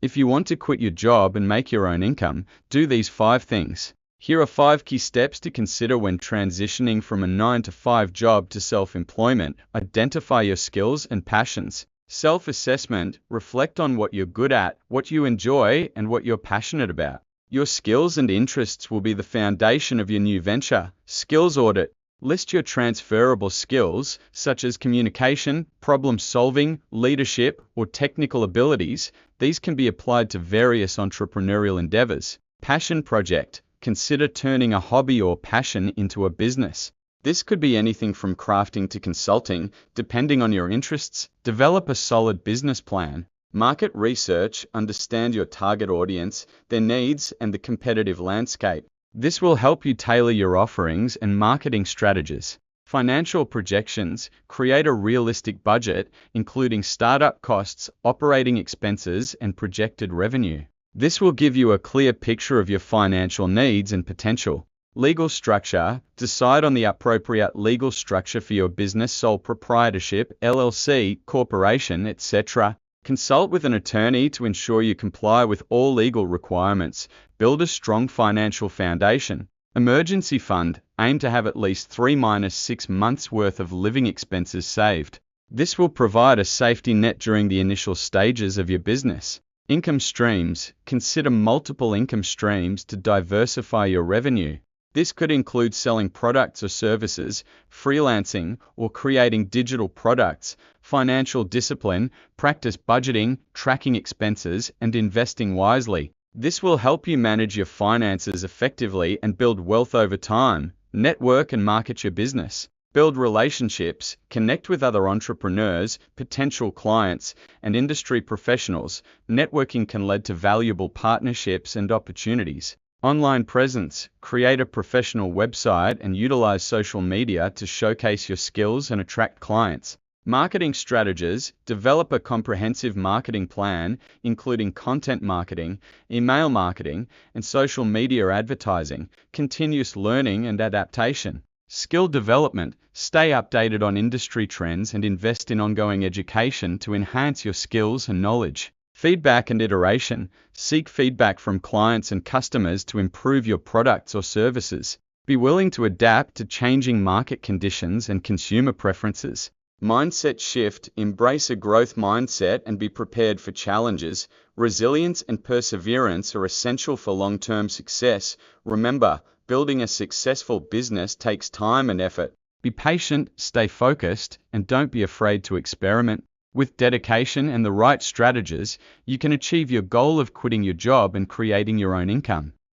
If you want to quit your job and make your own income, do these 5 things. Here are 5 key steps to consider when transitioning from a 9-to-5 job to self-employment. Identify your skills and passions. Self-assessment. Reflect on what you're good at, what you enjoy, and what you're passionate about. Your skills and interests will be the foundation of your new venture. Skills audit. List your transferable skills, such as communication, problem-solving, leadership, or technical abilities. These can be applied to various entrepreneurial endeavors. Passion project. Consider turning a hobby or passion into a business. This could be anything from crafting to consulting, depending on your interests. Develop a solid business plan. Market research. Understand your target audience, their needs, and the competitive landscape. This will help you tailor your offerings and marketing strategies. Financial projections. Create a realistic budget, including startup costs, operating expenses, and projected revenue. This will give you a clear picture of your financial needs and potential. Legal structure. Decide on the appropriate legal structure for your business: sole proprietorship, LLC, corporation, etc. Consult with an attorney to ensure you comply with all legal requirements. Build a strong financial foundation. Emergency fund. Aim to have at least 3-6 months' worth of living expenses saved. This will provide a safety net during the initial stages of your business. Income streams. Consider multiple income streams to diversify your revenue. This could include selling products or services, freelancing, or creating digital products. Financial discipline. Practice budgeting, tracking expenses, and investing wisely. This will help you manage your finances effectively and build wealth over time. Network and market your business. Build relationships. Connect with other entrepreneurs, potential clients, and industry professionals. Networking can lead to valuable partnerships and opportunities. Online presence. Create a professional website and utilize social media to showcase your skills and attract clients. Marketing strategies. Develop a comprehensive marketing plan, including content marketing, email marketing, and social media advertising. Continuous learning and adaptation. Skill development. Stay updated on industry trends and invest in ongoing education to enhance your skills and knowledge. Feedback and iteration. Seek feedback from clients and customers to improve your products or services. Be willing to adapt to changing market conditions and consumer preferences. Mindset shift. Embrace a growth mindset and be prepared for challenges. Resilience and perseverance are essential for long-term success. Remember, building a successful business takes time and effort. Be patient, stay focused, and don't be afraid to experiment. With dedication and the right strategies, you can achieve your goal of quitting your job and creating your own income.